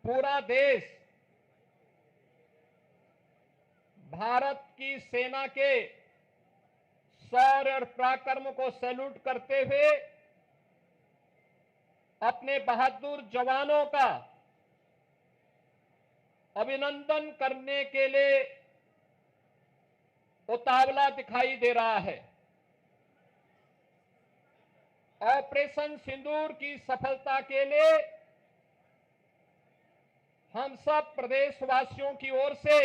पूरा देश भारत की सेना के शौर्य और पराक्रम को सैल्यूट करते हुए अपने बहादुर जवानों का अभिनंदन करने के लिए उतावला दिखाई दे रहा है। ऑपरेशन सिंदूर की सफलता के लिए हम सब प्रदेशवासियों की ओर से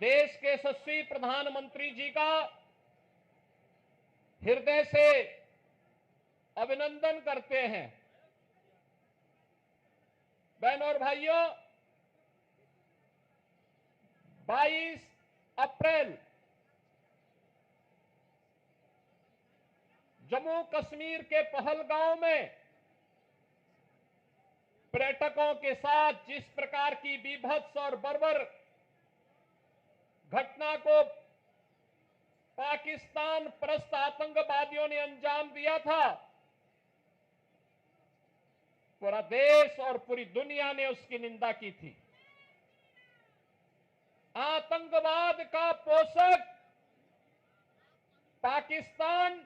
देश के यशस्वी प्रधानमंत्री जी का हृदय से अभिनंदन करते हैं। बहनों और भाइयों, 22 अप्रैल जम्मू कश्मीर के पहलगांव में पर्यटकों के साथ जिस प्रकार की बीभत्स और बर्बर घटना को पाकिस्तान परस्त आतंकवादियों ने अंजाम दिया था, पूरा देश और पूरी दुनिया ने उसकी निंदा की थी। आतंकवाद का पोषक पाकिस्तान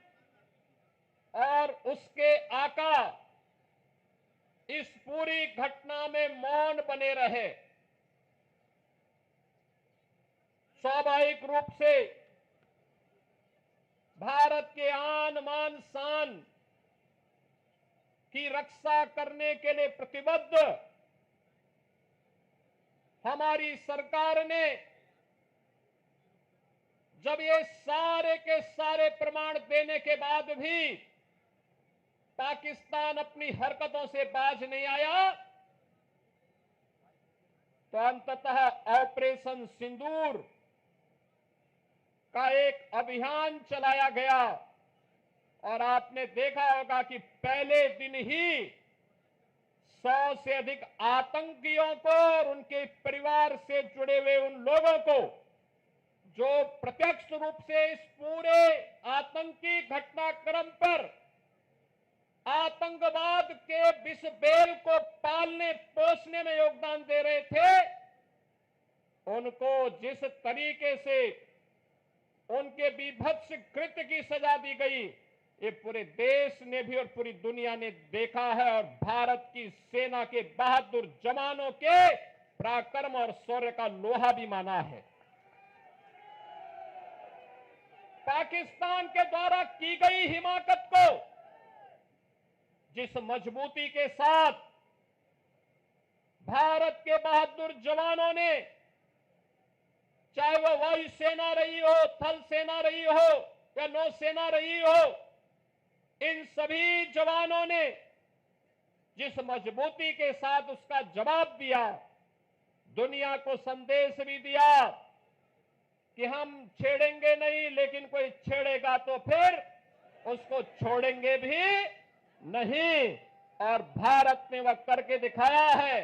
और उसके आका इस पूरी घटना में मौन बने रहे। स्वाभाविक रूप से भारत के आन मान शान की रक्षा करने के लिए प्रतिबद्ध हमारी सरकार ने जब ये सारे के सारे प्रमाण देने के बाद भी पाकिस्तान अपनी हरकतों से बाज नहीं आया, तो अंततः ऑपरेशन सिंदूर का एक अभियान चलाया गया और आपने देखा होगा कि पहले दिन ही 100 से अधिक आतंकियों को और उनके परिवार से जुड़े हुए उन लोगों को जो प्रत्यक्ष रूप से इस पूरे आतंकी घटनाक्रम पर आतंकवाद के विष बेल को पालने पोषने में योगदान दे रहे थे, उनको जिस तरीके से उनके बीभत्स कृत्य की सजा दी गई, ये पूरे देश ने भी और पूरी दुनिया ने देखा है और भारत की सेना के बहादुर जवानों के पराक्रम और शौर्य का लोहा भी माना है। पाकिस्तान के द्वारा की गई हिमाकत को जिस मजबूती के साथ भारत के बहादुर जवानों ने, चाहे वो वायुसेना रही हो, थल सेना रही हो या नौसेना रही हो, इन सभी जवानों ने जिस मजबूती के साथ उसका जवाब दिया, दुनिया को संदेश भी दिया कि हम छेड़ेंगे नहीं, लेकिन कोई छेड़ेगा तो फिर उसको छोड़ेंगे भी नहीं। और भारत ने वह करके दिखाया है,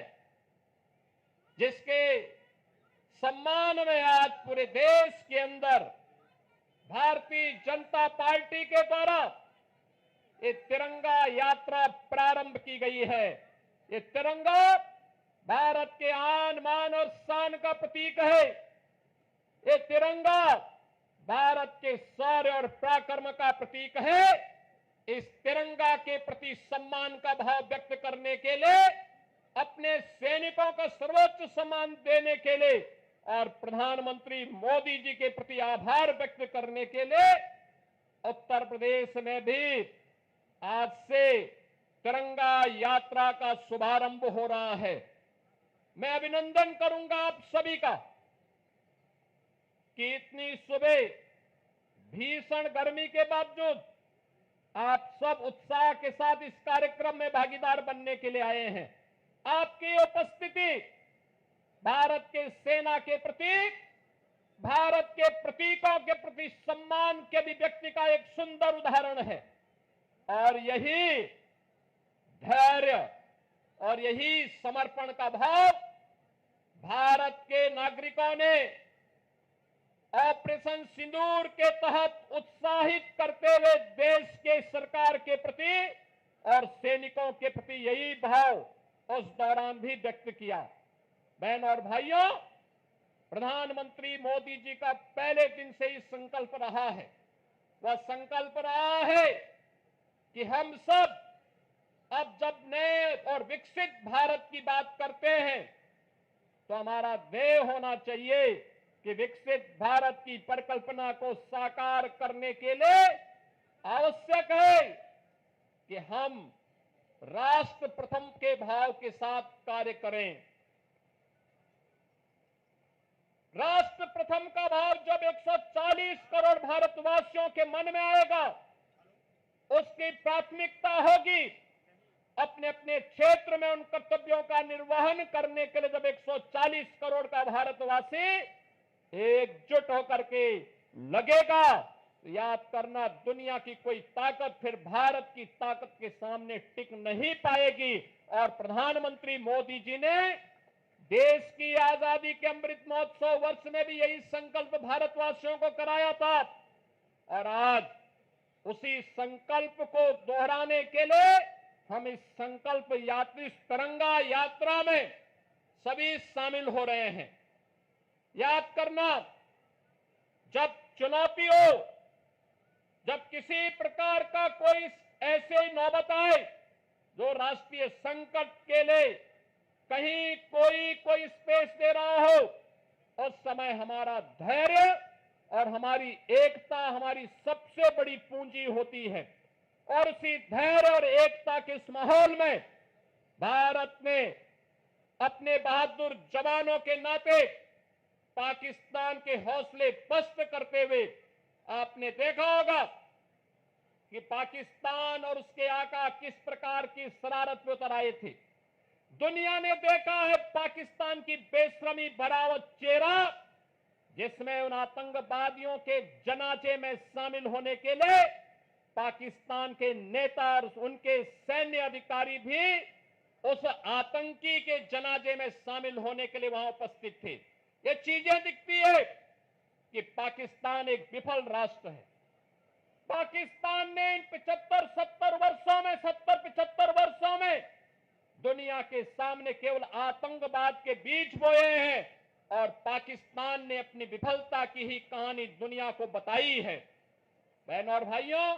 जिसके सम्मान में आज पूरे देश के अंदर भारतीय जनता पार्टी के द्वारा ये तिरंगा यात्रा प्रारंभ की गई है। ये तिरंगा भारत के आन मान और शान का प्रतीक है। ये तिरंगा भारत के शौर्य और पराक्रम का प्रतीक है। इस तिरंगा के प्रति सम्मान का भाव व्यक्त करने के लिए, अपने सैनिकों को सर्वोच्च सम्मान देने के लिए और प्रधानमंत्री मोदी जी के प्रति आभार व्यक्त करने के लिए उत्तर प्रदेश में भी आज से तिरंगा यात्रा का शुभारंभ हो रहा है। मैं अभिनंदन करूंगा आप सभी का कि इतनी सुबह भीषण गर्मी के बावजूद आप सब उत्साह के साथ इस कार्यक्रम में भागीदार बनने के लिए आए हैं। आपकी उपस्थिति भारत के सेना के प्रति, भारत के प्रतीकों के प्रति सम्मान के अभिव्यक्ति का एक सुंदर उदाहरण है। और यही धैर्य और यही समर्पण का भाव भारत के नागरिकों ने ऑपरेशन सिंदूर के तहत उत्साहित करते हुए देश के सरकार के प्रति और सैनिकों के प्रति यही भाव उस दौरान भी व्यक्त किया। बहन और भाइयों, प्रधानमंत्री मोदी जी का पहले दिन से ही संकल्प रहा है, वह संकल्प रहा है कि हम सब अब जब नए और विकसित भारत की बात करते हैं तो हमारा ध्येय होना चाहिए कि विकसित भारत की परिकल्पना को साकार करने के लिए आवश्यक है कि हम राष्ट्र प्रथम के भाव के साथ कार्य करें। राष्ट्र प्रथम का भाव जब 140 करोड़ भारतवासियों के मन में आएगा, उसकी प्राथमिकता होगी अपने अपने क्षेत्र में उन कर्तव्यों का निर्वहन करने के लिए। जब 140 करोड़ का भारतवासी एकजुट होकर के लगेगा, तो याद करना, दुनिया की कोई ताकत फिर भारत की ताकत के सामने टिक नहीं पाएगी। और प्रधानमंत्री मोदी जी ने देश की आजादी के अमृत महोत्सव वर्ष में भी यही संकल्प भारतवासियों को कराया था। और आज उसी संकल्प को दोहराने के लिए हम इस संकल्प यात्री तिरंगा यात्रा में सभी शामिल हो रहे हैं। याद करना, जब चुनौती हो, जब किसी प्रकार का कोई ऐसे नौबत आए जो राष्ट्रीय संकट के लिए कहीं कोई स्पेस दे रहा हो, उस समय हमारा धैर्य और हमारी एकता हमारी सबसे बड़ी पूंजी होती है। और उसी धैर्य और एकता के इस माहौल में भारत ने अपने बहादुर जवानों के नाते पाकिस्तान के हौसले पस्त करते हुए, आपने देखा होगा कि पाकिस्तान और उसके आका किस प्रकार की शरारत में उतर आए थे। दुनिया ने देखा है पाकिस्तान की बेशर्मी भरा चेहरा, जिसमें उन आतंकवादियों के जनाजे में शामिल होने के लिए पाकिस्तान के नेता और उनके सैन्य अधिकारी भी उस आतंकी के जनाजे में शामिल होने के लिए वहां उपस्थित थे। ये चीजें दिखती है कि पाकिस्तान एक विफल राष्ट्र है। पाकिस्तान ने इन 75 वर्षों में दुनिया के सामने केवल आतंकवाद के बीज बोए हैं और पाकिस्तान ने अपनी विफलता की ही कहानी दुनिया को बताई है। बहनों और भाइयों,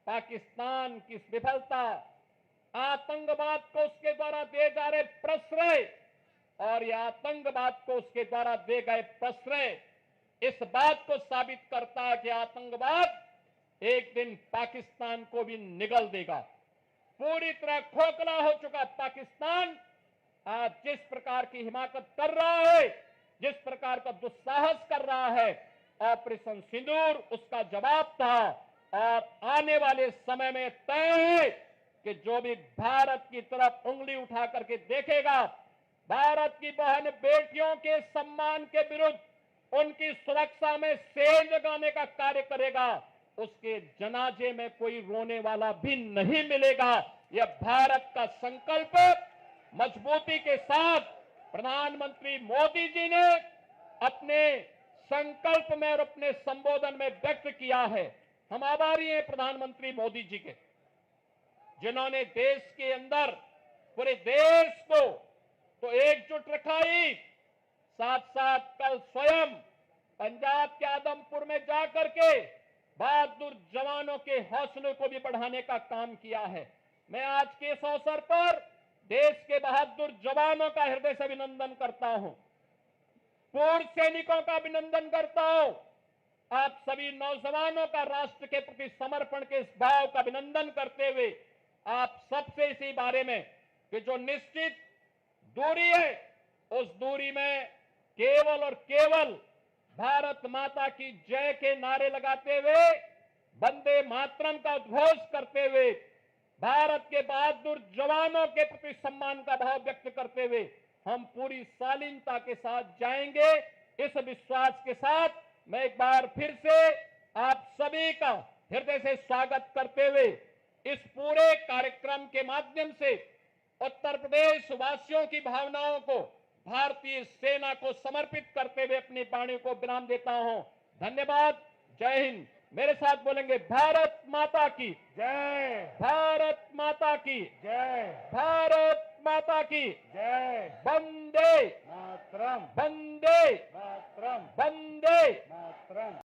पाकिस्तान की विफलता, आतंकवाद को उसके द्वारा दिए जा रहे प्रश्रय और यह आतंकवाद को उसके द्वारा दिए गए प्रश्रय इस बात को साबित करता है कि आतंकवाद एक दिन पाकिस्तान को भी निगल देगा। पूरी तरह खोखला हो चुका पाकिस्तान आज जिस प्रकार की हिमाकत कर रहा है, जिस प्रकार का दुस्साहस कर रहा है, ऑपरेशन सिंदूर उसका जवाब था। और आने वाले समय में तय है कि जो भी भारत की तरफ उंगली उठा करके देखेगा, भारत की बहन बेटियों के सम्मान के विरुद्ध उनकी सुरक्षा में सेंध लगाने का कार्य करेगा, उसके जनाजे में कोई रोने वाला भी नहीं मिलेगा। यह भारत का संकल्प मजबूती के साथ प्रधानमंत्री मोदी जी ने अपने संकल्प में और अपने संबोधन में व्यक्त किया है। हम आभारी हैं प्रधानमंत्री मोदी जी के, जिन्होंने देश के अंदर पूरे देश को तो एकजुट रखा ही, साथ साथ कल स्वयं पंजाब के आदमपुर में जाकर के बहादुर जवानों के हौसले को भी बढ़ाने का काम किया है। मैं आज के इस अवसर पर देश के बहादुर जवानों का हृदय से अभिनंदन करता हूं, पूर्व सैनिकों का अभिनंदन करता हूं। आप सभी नौजवानों का राष्ट्र के प्रति समर्पण के इस भाव का अभिनंदन करते हुए आप सबसे इसी बारे में कि जो निश्चित दूरी है, उस दूरी में केवल और केवल भारत माता की जय के नारे लगाते हुए, वंदे मातरम का उद्घोष करते हुए, भारत के बहादुर जवानों के प्रति सम्मान का भाव व्यक्त करते हुए हम पूरी शालीनता के साथ जाएंगे। इस विश्वास के साथ मैं एक बार फिर से आप सभी का हृदय से स्वागत करते हुए इस पूरे कार्यक्रम के माध्यम से उत्तर प्रदेश वासियों की भावनाओं को भारतीय सेना को समर्पित करते हुए अपनी वाणी को विराम देता हूं। धन्यवाद। जय हिंद। मेरे साथ बोलेंगे भारत माता की जय, भारत माता की जय, भारत माता की जय वंदे मातरम वंदे मातरम वंदे